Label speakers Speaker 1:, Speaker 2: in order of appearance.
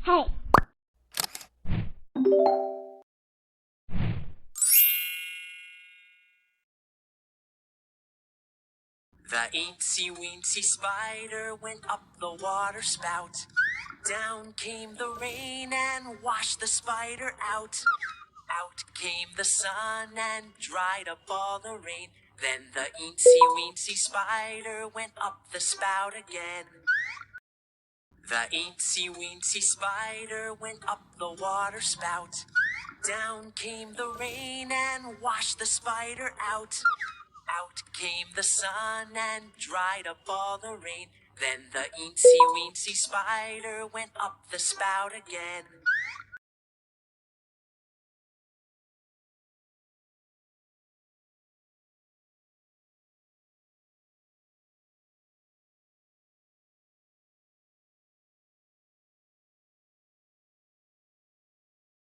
Speaker 1: Hey.
Speaker 2: The eensy-weensy spider went up the water spout. Down came the rain and washed the spider out. Out came the sun and dried up all the rain. Then the eensy-weensy spider went up the spout again. The eensy-weensy spider went up the water spout. Down came the rain and washed the spider out. Out came the sun and dried up all the rain. Then the eensy-weensy spider went up the spout again.